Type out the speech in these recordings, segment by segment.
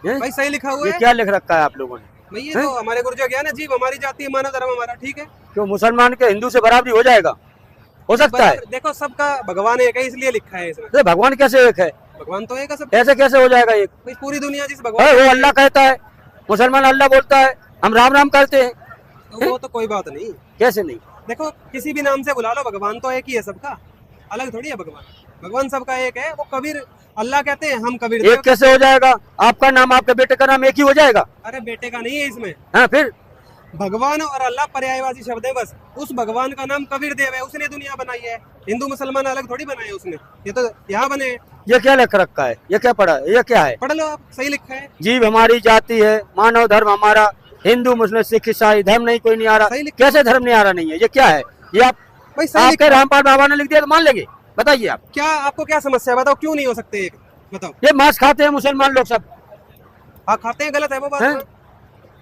भाई सही लिखा हुआ ये है। क्या लिख रखा है आप लोगों ने? भाई ये तो हमारे गुरु जी का ज्ञान है, जीव हमारी जाति मानव धर्म हमारा, ठीक है। क्यों मुसलमान के हिंदू से बराबरी हो जाएगा? हो सकता है? देखो सबका भगवान एक है इसलिए लिखा है इसमें। अरे भगवान कैसे एक है? भगवान तो एक है सब, ऐसे कैसे हो जाएगा एक? भाई पूरी दुनिया जिस है, भगवान वो अल्लाह कहता है, मुसलमान अल्लाह बोलता है, हम राम राम करते हैं। तो वो तो कोई बात नहीं। कैसे नहीं? देखो किसी भी नाम से बुला लो, भगवान तो एक ही है सबका, अलग थोड़ी है भगवान। भगवान सबका एक है। वो कबीर अल्लाह कहते हैं, हम कबीर एक कैसे हो जाएगा? आपका नाम आपके बेटे का नाम एक ही हो जाएगा? अरे बेटे का नहीं है इसमें, हाँ फिर? भगवान और अल्लाह पर्यायवाची शब्द है बस। उस भगवान का नाम कबीर देव है, उसने दुनिया बनाई है। हिंदू मुसलमान अलग थोड़ी बनाए उसने, ये तो यहाँ बने हैं। ये क्या लिख रखा है? ये क्या पढ़ा? ये क्या है? पढ़ लो आप, सही लिखा है। जीव हमारी जाति है, मानव धर्म हमारा, हिंदू मुस्लिम सिख ईसाई धर्म नहीं कोई नहीं आ रहा। सही लिखा। कैसे धर्म नहीं आ रहा? नहीं है, ये क्या है? ये आप भाई सही आपके लिखा है। रामपाल बाबा ने लिख दिया तो मान लेंगे? बताइए आप। क्या आपको क्या समस्या है बताओ, क्यों नहीं हो सकते एक, बताओ। ये मांस खाते हैं मुसलमान लोग सब, हाँ खाते हैं, गलत है वो बात हैं? तो।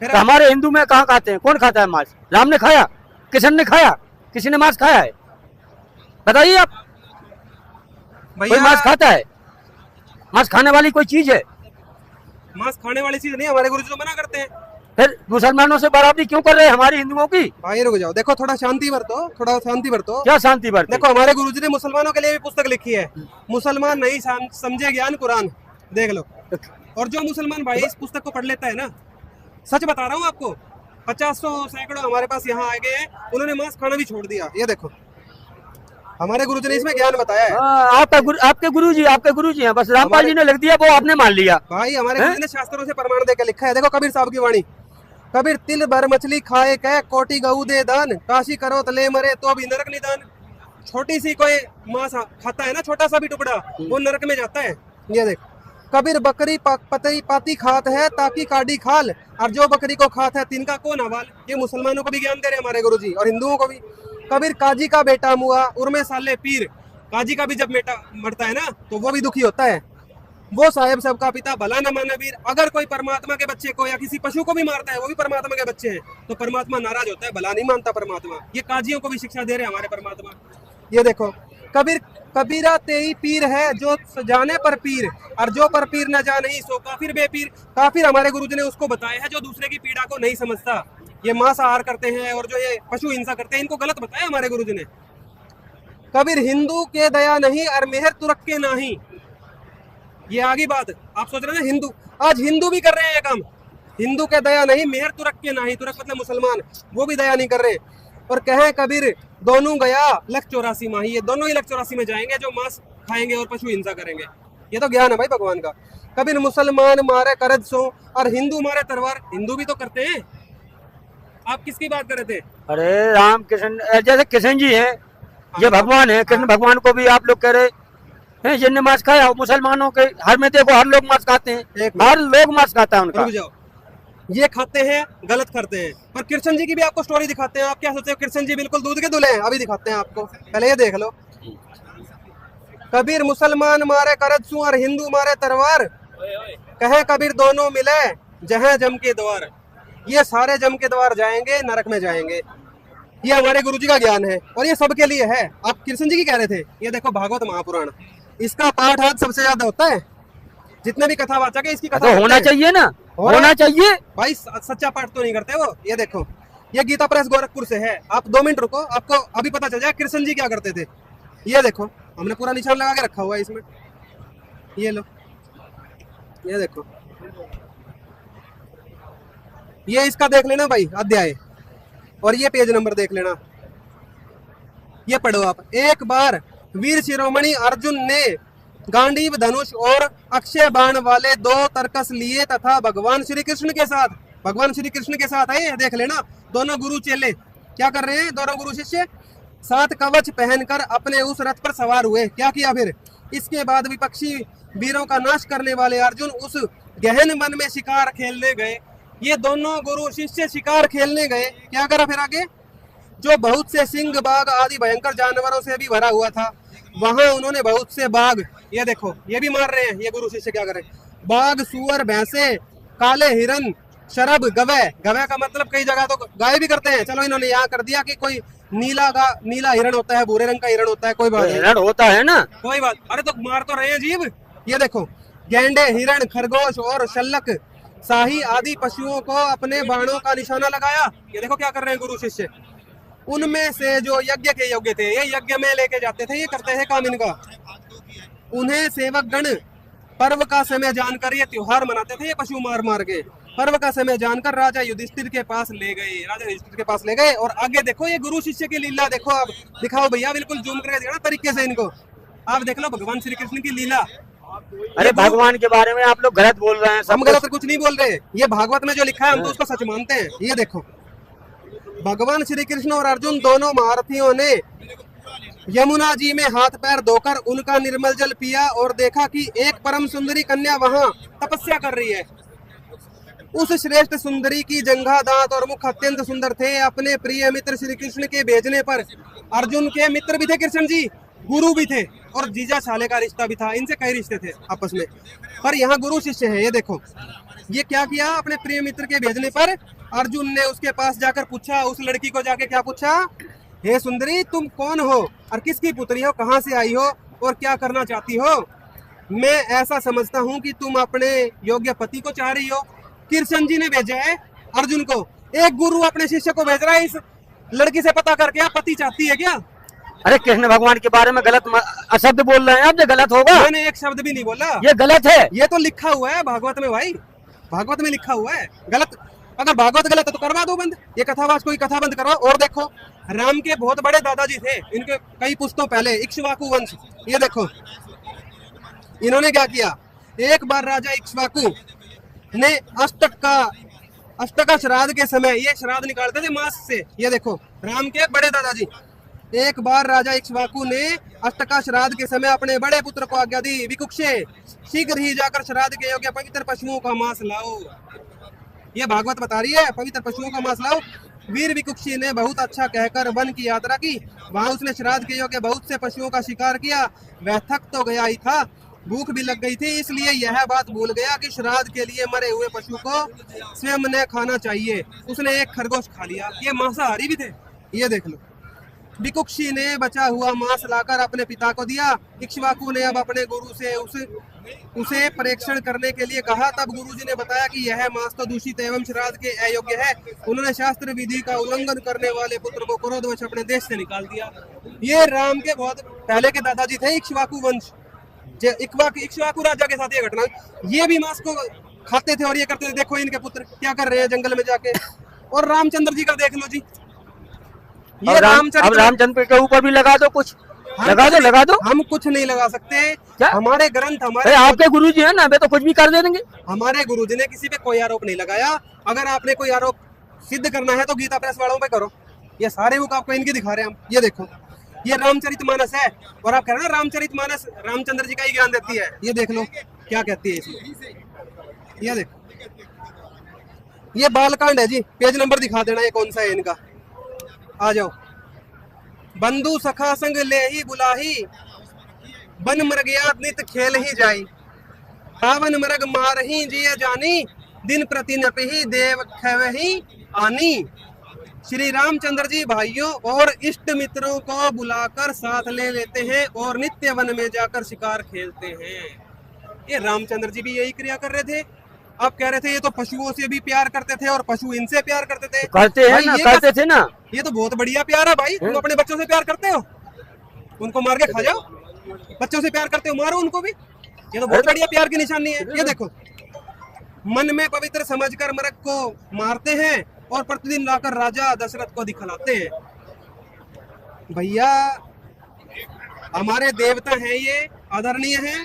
फिर तो हमारे हिंदू में कहाँ खाते हैं? कौन खाता है मांस? राम ने खाया? किशन ने खाया? किसी ने मांस खाया है? बताइए आप। कोई भैया मांस खाता है? मांस खाने वाली कोई चीज है? मांस खाने वाली चीज नहीं, हमारे गुरु जी तो मना करते हैं। फिर मुसलमानों से बराबरी क्यों कर रहे हैं हमारे हिंदुओं की? भाई रुक जाओ, देखो थोड़ा शांति बरतो, थोड़ा शांति बरतो। क्या शांति बरते? देखो हमारे गुरुजी ने मुसलमानों के लिए भी पुस्तक लिखी है, मुसलमान नहीं समझे ज्ञान कुरान, देख लो। और जो मुसलमान भाई इस पुस्तक को पढ़ लेता है ना, सच बता रहा हूँ आपको, 50 सैकड़ों हमारे पास यहाँ आ गए हैं, उन्होंने मांस खाना भी छोड़ दिया। ये देखो हमारे गुरुजी ने इसमें ज्ञान बताया है। आपके गुरुजी हैं, बस रामपाल जी ने लिख दिया, वो आपने मान लिया। भाई हमारे गुरुजी ने शास्त्रों से प्रमाण देकर लिखा है। देखो कबीर साहब की वाणी, कबीर तिल भर मछली खाए कह कोटि गऊ दे दान, काशी करो तले मरे तो भी नरक निदान। छोटी सी कोई मांस खाता है ना, छोटा सा भी टुकड़ा, वो नरक में जाता है। ये देख, कबीर बकरी पतई पाती खात है ताकि काडी खाल, और जो बकरी को खात है तिनका कौन हवाल। ये मुसलमानों को भी ज्ञान दे रहे हैं हमारे गुरुजी, और हिंदुओं को भी। कबीर काजी का बेटा मुआ उर्मे साले पीर, काजी का भी जब बेटा मरता है ना तो वो भी दुखी होता है। वो साहेब सबका पिता भला न माना वीर। अगर कोई परमात्मा के बच्चे को या किसी पशु को भी मारता है, वो भी परमात्मा के बच्चे हैं, तो परमात्मा नाराज होता है, भला नहीं मानता परमात्मा। ये काजियों को भी शिक्षा दे रहे हैं हमारे परमात्मा। ये देखो, कबीर कबीरा तेई पीर है जो जाने पर पीर, और जो पर पीर न जाने सो काफिर बेपीर। काफिर हमारे गुरुजी ने उसको बताया है जो दूसरे की पीड़ा को नहीं समझता। ये मांसाहार करते हैं और जो ये पशु हिंसा करते हैं, इनको गलत बताया हमारे गुरुजी ने। कबीर हिंदू के दया नहीं और मेहर तुरक के नाही। ये आगे बात आप सोच रहे हैं ना, हिंदू आज हिंदू भी कर रहे हैं ये काम। हिंदू के दया नहीं मेहर तुरक के नाही, तुरक मतलब मुसलमान, वो भी दया नहीं कर रहे। और कहे कबीर दोनों गया लख 84 माही, ये दोनों ही लख 84 में जाएंगे जो मांस खाएंगे और पशु हिंसा करेंगे। ये तो ज्ञान है भाई भगवान का। कबीर मुसलमान मारे करद सो और हिंदू मारे तलवार। हिंदू भी तो करते हैं, आप किसकी बात कर रहे थे? अरे राम कृष्ण, जैसे कृष्ण जी हैं, ये भगवान है, कृष्ण भगवान को भी आप लोग कह रहे हैं जिनने मांस खाया। मुसलमानों के हर में देखो, हर लोग मांस खाते हैं, हर लोग मांस खाता है उनका। रुक जाओ, ये खाते हैं गलत करते हैं। पर कृष्ण जी की भी आपको स्टोरी दिखाते हैं। आप क्या सोचते हो कृष्ण जी बिल्कुल दूध के दूल्हे हैं? अभी दिखाते हैं आपको, पहले ये देख लो। कबीर मुसलमान मारे करद सू और हिंदू मारे तलवार, कहे कबीर दोनों मिले जहां जम के द्वार। ये सारे जम के द्वार जाएंगे, नरक में जाएंगे। ये हमारे गुरुजी का ज्ञान है और ये सबके लिए है। आप कृष्ण जी की कह रहे थे, ये देखो भागवत महापुराण, इसका पाठ आज सबसे ज्यादा होता है। जितने भी कथावाचक है इसकी कथा तो होना चाहिए ना, होना चाहिए भाई। सच्चा पाठ तो नहीं करते वो। ये देखो, ये गीता प्रेस गोरखपुर से है। आप 2 मिनट रुको, आपको अभी पता चल जाए कृष्ण जी क्या करते थे। ये देखो, हमने पूरा निशान लगा के रखा हुआ है इसमें। ये लो, ये देखो, ये इसका देख लेना भाई अध्याय, और ये पेज नंबर देख लेना। ये पढ़ो आप। एक बार वीर शिरोमणि अर्जुन ने गांडीव धनुष और अक्षय बाण वाले 2 तरकस लिए तथा भगवान श्री कृष्ण के साथ आए। देख लेना, दोनों गुरु चेले क्या कर रहे हैं, दोनों गुरु शिष्य 7 कवच पहनकर अपने उस रथ पर सवार हुए। क्या किया फिर? इसके बाद विपक्षी वीरों का नाश करने वाले अर्जुन उस गहन वन में शिकार खेलने गए। ये दोनों गुरु शिष्य शिकार खेलने गए। क्या करा फिर आगे? जो बहुत से सिंह बाघ आदि भयंकर जानवरों से भी भरा हुआ था, वहां उन्होंने बहुत से बाघ, ये देखो ये भी मार रहे हैं। ये गुरु शिष्य क्या करें? बाघ, सुअर, भैंसे, काले हिरन, शरब, गवै। गवै का मतलब कई जगह तो गाय भी करते हैं, चलो इन्होंने यहाँ कर दिया कि कोई नीला हिरण होता है, भूरे रंग का हिरण होता है, कोई बात नहीं, हिरण होता है ना, कोई बात। अरे तो मार तो रहे हैं जीव। ये देखो, गैंडे, हिरण, खरगोश और शल्लक शाही आदि पशुओं को अपने बाणों का निशाना लगाया। ये देखो क्या कर रहे हैं गुरु शिष्य। उनमें से जो यज्ञ के योग्य थे, ये यज्ञ में लेके जाते थे, ये करते हैं काम इनका। उन्हें सेवक गण पर्व का समय जानकर, ये त्योहार मनाते थे ये पशु मार मार के, पर्व का समय जानकर राजा युधिष्ठिर के पास ले गए। राजा युधिष्ठिर के पास ले गए और आगे देखो ये गुरु शिष्य की लीला देखो। आप दिखाओ भैया, बिल्कुल जूम करके दिखाना तरीके से इनको। आप देख लो भगवान श्री कृष्ण की लीला। अरे भगवान के बारे में आप लोग गलत बोल रहे हैं। हम गलत कुछ नहीं बोल रहे, ये भागवत में जो लिखा है हम तो उसको सच मानते हैं। ये देखो भगवान श्री कृष्ण और अर्जुन दोनों महारथियों ने यमुना जी में हाथ पैर धोकर उनका निर्मल जल पिया और देखा कि एक परम सुंदरी कन्या वहां तपस्या कर रही है। उस श्रेष्ठ सुंदरी की जंघा, दांत और मुख अत्यंत सुंदर थे। अपने प्रिय मित्र श्री कृष्ण के भेजने पर अर्जुन के मित्र भी थे कृष्ण जी, गुरु भी थे और जीजा साले का रिश्ता भी था। इनसे कई रिश्ते थे आपस में, पर यहाँ गुरु शिष्य है। ये देखो ये क्या किया, अपने प्रिय मित्र के भेजने पर अर्जुन ने उसके पास जाकर पूछा, उस लड़की को जाके क्या पूछा, हे सुंदरी तुम कौन हो और किसकी पुत्री हो, कहाँ से आई हो और क्या करना चाहती हो। मैं ऐसा समझता हूँ कि तुम अपने योग्य पति को चाह रही हो। कृष्ण जी ने भेजा है अर्जुन को, एक गुरु अपने शिष्य को भेज रहा है इस लड़की से पता करके आप पति चाहती है क्या। अरे कृष्ण भगवान के बारे में गलत शब्द बोल रहे हैं आप, ये गलत होगा। मैंने एक शब्द भी नहीं बोला, ये गलत है। ये तो लिखा हुआ है भागवत में भाई, भागवत में लिखा हुआ है। गलत, अगर भागवत गलत है तो करवा दो बंद, ये कथावास कोई कथा बंद करवाओ। और देखो राम के बहुत बड़े दादाजी थे, इनके कई पुस्तों पहले इक्ष्वाकु वंश। ये देखो इन्होंने क्या किया, एक बार राजा इक्ष्वाकु ने अष्टका श्राद्ध के समय ये श्राद्ध निकालते थे मांस से। ये देखो राम के बड़े दादाजी, एक बार राजा इक्ष्वाकु ने अष्टका श्राद्ध के समय अपने बड़े पुत्र को आज्ञा दी, विकुक्षे शीघ्र ही जाकर श्राद्ध के योग्य पवित्र पशुओं का मांस लाओ। ये भागवत बता रही है, पवित्र पशुओं का मांस लाओ। वीर विकुक्षी ने बहुत अच्छा कहकर वन की यात्रा की। वहां उसने श्राद्ध के योग्य बहुत से पशुओं का शिकार किया। वह थक तो गया ही था, भूख भी लग गई थी, इसलिए यह बात भूल गया कि श्राद्ध के लिए मरे हुए पशु को स्वयं न खाना चाहिए। उसने एक खरगोश खा लिया। ये मांसाहारी भी थे। ये देख लो, विकुक्षी ने बचा हुआ मांस लाकर अपने पिता को दिया। इक्ष्वाकु ने अब अपने गुरु से उसे परीक्षण करने के लिए कहा। तब गुरुजी ने बताया कि यह मांस तो दूषित एवं श्राद्ध के अयोग्य है। उन्होंने शास्त्र विधि का उल्लंघन करने वाले पुत्र को क्रोधवश अपने देश से निकाल दिया। ये राम के बहुत पहले के दादाजी थे, इक्ष्वाकु वंश। इक्ष्वाकु राजा के साथ ये घटना, ये भी मांस को खाते थे और ये करते थे। देखो इनके पुत्र क्या कर रहे हैं जंगल में जाके। और रामचंद्र जी का देख लो जी, ये रामचंद्र के ऊपर भी लगा दो कुछ, लगा दो। हम कुछ नहीं लगा सकते क्या? हमारे ग्रंथ, हमारे आपके गुरुजी है ना, वे तो कुछ भी कर देंगे। हमारे गुरुजी ने किसी पे कोई आरोप नहीं लगाया। अगर आपने कोई आरोप सिद्ध करना है तो गीता प्रेस वालों पे करो। ये सारे बुक आपको इनकी दिखा रहे हैं हम। ये देखो ये रामचरितमानस है और आप कह रहे हैं रामचरितमानस रामचंद्र जी का ही ज्ञान देती है। ये देख लो क्या कहती है इसमें। ये देखो ये बालकांड है जी, पेज नंबर दिखा देना ये कौन सा है इनका। आ जाओ। बंधु सखा संग ले ही बुलाही, बन मृगया नित खेल ही जाई। रावण मृग मार ही जिये जानी, दिन प्रति नपही देव खवही आनी। श्री रामचंद्र जी भाइयों और इष्ट मित्रों को बुलाकर साथ ले लेते हैं और नित्य वन में जाकर शिकार खेलते हैं। ये रामचंद्र जी भी यही क्रिया कर रहे थे। आप कह रहे थे ये तो पशुओं से भी प्यार करते थे और पशु इनसे प्यार करते थे। करते हैं ना, करते थे ना। ये तो बहुत बढ़िया प्यार है भाई। तुम अपने बच्चों से प्यार करते हो, उनको मार के खा जाओ। बच्चों से प्यार करते हो, मारो उनको भी। ये तो बहुत बढ़िया प्यार की निशानी है। ये देखो मन में पवित्र समझकर मृग को मारते हैं और प्रतिदिन लाकर राजा दशरथ को दिखलाते हैं। भैया हमारे देवता हैं, ये आदरणीय हैं।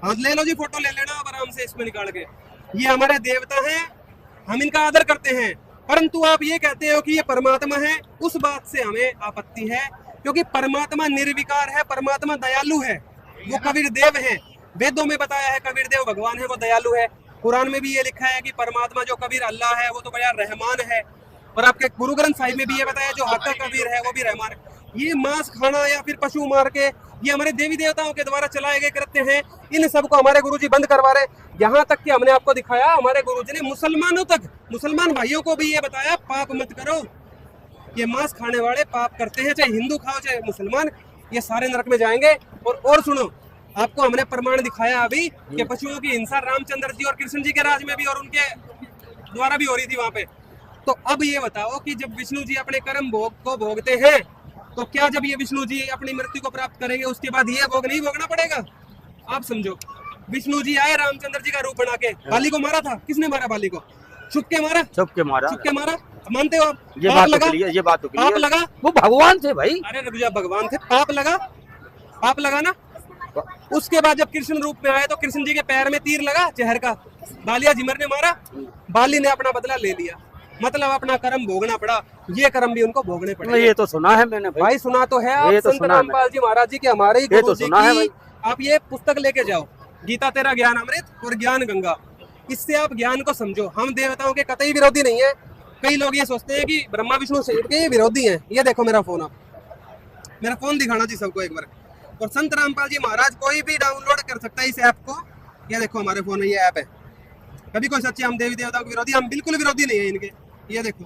हाथ ले लो जी, फोटो ले लेना आराम से इसमें निकाल के। ये हमारे देवता हैं, हम इनका आदर करते हैं। परंतु आप ये कहते हो कि ये परमात्मा है, उस बात से हमें आपत्ति है, क्योंकि परमात्मा निर्विकार है, परमात्मा दयालु है। वो कबीर देव है, वेदों में बताया है कबीर देव भगवान है, वो दयालु है। कुरान में भी ये लिखा है कि परमात्मा जो कबीर अल्लाह है वो तो बड़ा रहमान है। और आपके गुरु ग्रंथ साहिब में भी ये बताया जो हक कबीर है वो भी रहमान है। ये मांस खाना या फिर पशु मार के ये हमारे देवी देवताओं के द्वारा चलाए गए कृत्य हैं। इन सब को हमारे गुरुजी बंद करवा रहे। यहाँ तक कि हमने आपको दिखाया, हमारे गुरुजी ने मुसलमानों तक, मुसलमान भाइयों को भी ये बताया पाप मत करो। ये मांस खाने वाले पाप करते हैं, चाहे हिंदू खाओ चाहे मुसलमान, ये सारे नरक में जाएंगे। और सुनो, आपको हमने प्रमाण दिखाया अभी कि पशुओं की हिंसा रामचंद्र जी और कृष्ण जी के राज में भी और उनके द्वारा भी हो रही थी वहां पे। तो अब ये बताओ कि जब विष्णु जी अपने कर्म भोग को भोगते हैं तो क्या जब ये विष्णु जी अपनी मृत्यु को प्राप्त करेंगे उसके बाद ये भोग नहीं भोगना पड़ेगा? आप समझो, विष्णु जी आए रामचंद्र जी का रूप बना के, बाली को मारा था। किसने मारा बाली को? छुप के मारा, छुप के मारा, छुप के मारा। मानते हो आप? ये पाप बात लगा, तो क्लियर, ये बात तो क्लियर। पाप लगा, वो भगवान थे भाई। अरे रुक जा, भगवान थे, पाप लगा, पाप लगा ना। उसके बाद जब कृष्ण रूप में आए तो कृष्ण जी के पैर में तीर लगा जहर का, बालिया जिमर ने मारा, बाली ने अपना बदला ले लिया, मतलब अपना कर्म भोगना पड़ा। ये कर्म भी उनको भोगने पड़े। ये तो सुना है मैंने भाई, सुना तो है आप तो संत रामपाल जी महाराज जी के, हमारे ही गुरु जी की। आप ये पुस्तक लेके जाओ, गीता तेरा ज्ञान अमृत और ज्ञान गंगा, इससे आप ज्ञान को समझो। हम देवताओं के कतई विरोधी नहीं है। कई लोग ये सोचते हैं कि ब्रह्मा विष्णु शिव के विरोधी हैं। ये देखो मेरा फोन, आप मेरा फोन दिखाना जी सबको एक बार। और संत रामपाल जी महाराज कोई भी डाउनलोड कर सकता है इस ऐप को। ये देखो हमारे फोन में ये ऐप है। कभी कोई सच्चे हम देवी देवताओं के विरोधी, हम बिल्कुल विरोधी नहीं है इनके। ये देखो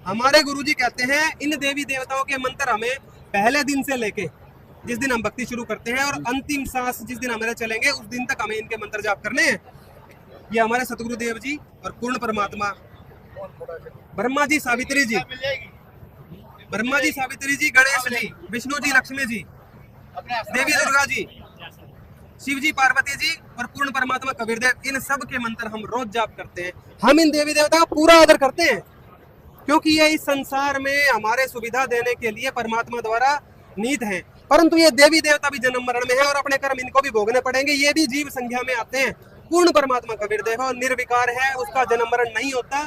हमारे गुरुजी कहते हैं इन देवी देवताओं के मंत्र हमें पहले दिन से लेके जिस दिन हम भक्ति शुरू करते हैं और अंतिम सांस जिस दिन हमारे चलेंगे उस दिन तक हमें इनके मंत्र जाप करने हैं। ये हमारे सतगुरु देव जी और पूर्ण परमात्मा ब्रह्मा जी, सावित्री जी, ब्रह्मा जी, सावित्री जी, गणेश जी, विष्णु जी, लक्ष्मी जी, देवी दुर्गा जी, शिव जी, पार्वती जी और पूर्ण परमात्मा कबीर देव, इन सब के मंत्र हम रोज जाप करते हैं। हम इन देवी देवता का पूरा आदर करते हैं क्योंकि ये इस संसार में हमारे सुविधा देने के लिए परमात्मा द्वारा नीत है। परंतु ये देवी देवता भी जन्म मरण में है और अपने कर्म इनको भी भोगने पड़ेंगे। ये भी जीव संख्या में आते हैं। पूर्ण परमात्मा कबीर देव और निर्विकार है, उसका जन्म मरण नहीं होता,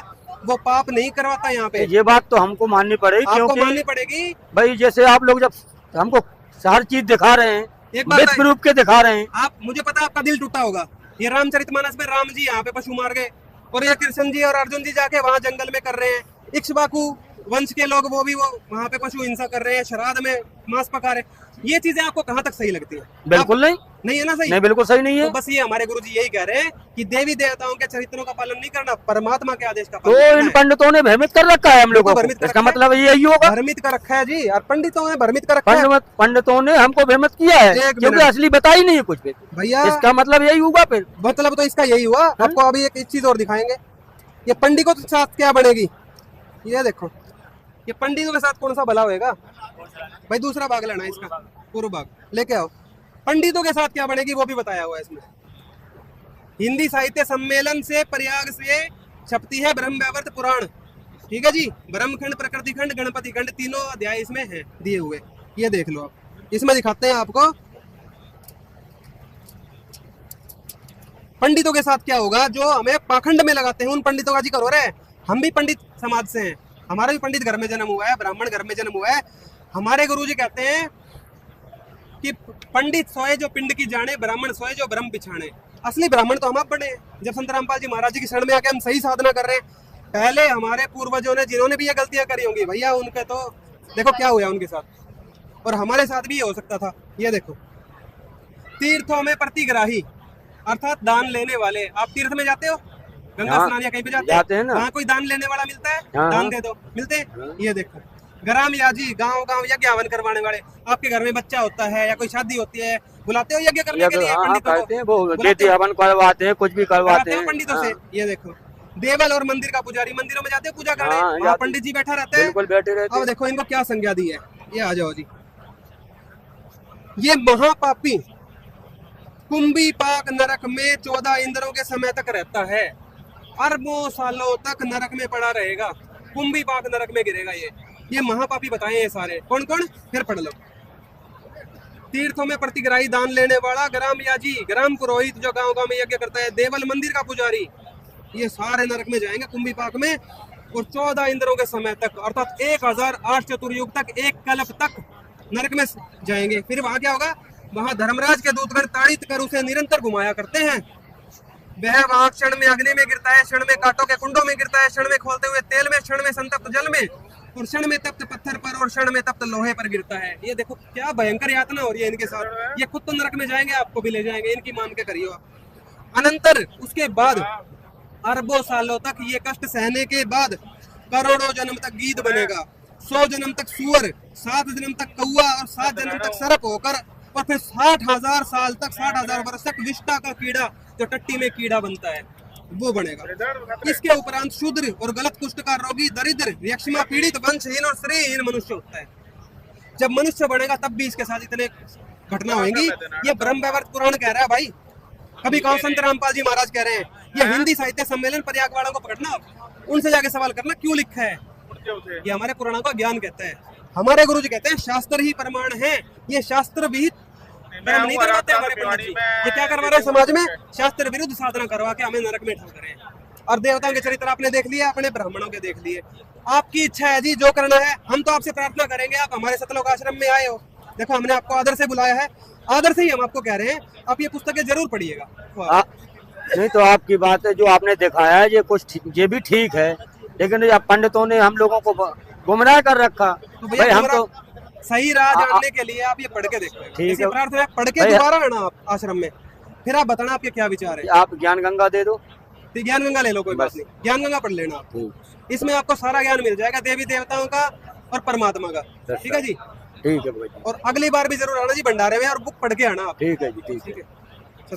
वो पाप नहीं करवाता। यहाँ पे ये बात तो हमको माननी पड़ेगी, आपको माननी पड़ेगी भाई। जैसे आप लोग जब हमको हर चीज दिखा रहे हैं, एक बात प्रूफ के दिखा रहे हैं, आप मुझे पता है आपका दिल टूटा होगा। ये रामचरितमानस में राम जी यहाँ पे पशु मार गए और ये कृष्ण जी और अर्जुन जी जाके वहाँ जंगल में कर रहे हैं। इक्ष्वाकु वंश के लोग वो वहाँ पे पशु हिंसा कर रहे हैं, श्राद्ध में मांस पका रहे हैं। ये चीजें आपको कहाँ तक सही लगती है? बिल्कुल नहीं है ना सही? नहीं, बिल्कुल सही नहीं है। तो बस ये हमारे गुरुजी यही कह रहे हैं कि देवी देवताओं के चरित्रों का पालन नहीं करना, परमात्मा के आदेश का पालन तो इन पंडितों ने भ्रमित कर रखा है हम लोगों को। इसका मतलब यही होगा, भ्रमित कर रखा है जी। और पंडितों ने भ्रमित कर रखा है, पंडितों ने हमको भ्रमित किया है क्योंकि असली बता ही नहीं है कुछ भी भैया। इसका मतलब यही हुआ, फिर मतलब तो इसका यही हुआ। आपको अभी एक चीज और दिखाएंगे। ये पंडितों के साथ क्या बनेगी, ये देखो। ये पंडितों के साथ कौन सा भला होएगा भाई? दूसरा भाग लेना इसका, पूर्व भाग लेके आओ। पंडितों के साथ क्या बनेगी वो भी बताया हुआ है इसमें। हिंदी साहित्य सम्मेलन से प्रयाग से छपती है ब्रह्म वैवर्त पुराण, ठीक है जी। ब्रह्मखंड, प्रकृति खंड, गणपति खंड, तीनों अध्याय इसमें है दिए हुए। ये देख लो आप, इसमें दिखाते हैं आपको पंडितों के साथ क्या होगा। जो हमें पाखंड में लगाते हैं उन पंडितों का जिक्र हो रहा है। हम भी पंडित समाज से हैं, हमारा भी पंडित घर में जन्म हुआ है, ब्राह्मण घर में जन्म हुआ है। हमारे गुरुजी कहते हैं कि पंडित सोए जो पिंड की जाने, ब्राह्मण सोए जो ब्रह्म बिछाने। असली ब्राह्मण तो हम आप बने हैं जब संत रामपाल जी महाराज जी की शरण में आके हम सही साधना कर रहे हैं। पहले हमारे पूर्वजों ने जिन्होंने भी ये गलतियां करी होंगी भैया, उनके तो देखो क्या हुआ उनके साथ, और हमारे साथ भी ये हो सकता था। ये देखो, तीर्थों में प्रतिग्राही अर्थात दान लेने वाले। आप तीर्थ में जाते हो, गंगा स्नान या कहीं पे जाते हैं ना, वहाँ कोई दान लेने वाला मिलता है, दान दे दो, मिलते हैं। ये देखो, ग्राम याजी, गांव गांव यज्ञ हवन करवाने वाले। आपके घर में बच्चा होता है या कोई शादी होती है, बुलाते हो यज्ञ करने के लिए पंडितों को, बेटी हवन करवाते हैं, कुछ भी करवाते हैं पंडितों से। ये देखो, देवल और मंदिर का पुजारी, मंदिरों में जाते हैं पूजा करने, वहाँ पंडित जी बैठा रहते हैं, बिल्कुल बैठे रहते हैं। अब देखो इनको क्या संज्ञा दी है। ये आ जाओ जी, ये महापापी कुंभी पाक नरक में 14 इंद्रों के समय तक रहता है। अरबों सालों तक नरक में पड़ा रहेगा, कुंभी पाक नरक में गिरेगा। ये महापापी बताए ये सारे। कौन कौन, फिर पढ़ लो। तीर्थों में प्रतिग्राही, दान लेने वाला, ग्राम याजी, ग्राम पुरोहित जो गांव गांव में यज्ञ करता है, देवल मंदिर का पुजारी, ये सारे नरक में जाएंगे कुंभी पाक में। और 14 इंद्रों के समय तक अर्थात 1008 चतुर्युग तक, एक कल्प तक नरक में जाएंगे। फिर वहां क्या होगा, वहां धर्मराज के दूतगण ताड़ित कर उसे निरंतर घुमाया करते हैं। वह वहां क्षण में अग्नि में गिरता है, क्षण में कांटों के कुंडों में गिरता है, क्षण में खोलते हुए तेल में, क्षण में संतप्त जल में, और क्षण में तप्त पत्थर पर, और क्षण में तप्त लोहे पर गिरता है। ये देखो क्या भयंकर यातना हो रही है इनके साथ। ये खुद तो नरक में जाएंगे, आपको भी ले जाएंगे, इनकी मान के करियो आप। अनंतर उसके बाद अरबों सालों तक ये कष्ट सहने के बाद करोड़ों जन्म तक गीद बनेगा, 100 जन्म तक सुअर, 7 जन्म तक कौआ और 7 जन्म तक सर्प होकर और फिर 60,000 साल तक 60,000 वर्ष तक विष्टा का कीड़ा जो टट्टी में कीड़ा बनता है वो बनेगा। इसके उपरांत शूद्र और गलत कुष्ठ का रोगी, दरिद्र, यक्षमा पीड़ित, वंशहीन और श्रीहीन मनुष्य होता है। जब मनुष्य बनेगा तब भी इसके साथ इतने घटना होंगी। ये ब्रह्म वैवर्त पुराण कह रहा है भाई, कभी कहो संत रामपाल जी महाराज कह रहे हैं। ये हिंदी साहित्य सम्मेलन प्रयाग वालों को पकड़ना, उनसे जाके सवाल करना क्यों लिखा है। ये हमारे पुराणों का ज्ञान कहता है। हमारे गुरु जी कहते हैं शास्त्र ही प्रमाण है। ये शास्त्र विहित कर्म नहीं करवाते हमारे पंडित जी। ये क्या करवा रहे हैं समाज में? शास्त्र विरुद्ध साधना करवा के हमें नरक में ठोक रहे हैं। और देवताओं के चरित्र आपने देख लिया, अपने ब्राह्मणों के देख लिए। आपकी इच्छा है जी, जो करना है। हम तो आपसे प्रार्थना करेंगे, आप हमारे सतलोक आश्रम में आए हो, देखो हमने आपको आदर से बुलाया है, आदर से ही हम आपको कह रहे हैं आप ये पुस्तकें जरूर पढ़िएगा। नहीं तो आपकी बात है जो आपने दिखाया है ये कुछ ये भी ठीक है, लेकिन पंडितों ने हम लोगों को गुमराह कर रखा। तो भैया हम तो सही राह जानने के लिए आप ये पढ़ के देखो। ठीक है, प्रार्थना पढ़ के दोबारा आना आप आश्रम में, फिर आप बताना आपके क्या विचार है। आप ज्ञान गंगा दे दो, ज्ञान गंगा ले लो, कोई बात नहीं, ज्ञान गंगा पढ़ लेना आप। इसमें आपको सारा ज्ञान मिल जाएगा देवी देवताओं का और परमात्मा का। ठीक है जी, ठीक है। और अगली बार भी जरूर आना जी भंडारे में और बुक पढ़ के आना आप। ठीक है जी, ठीक है।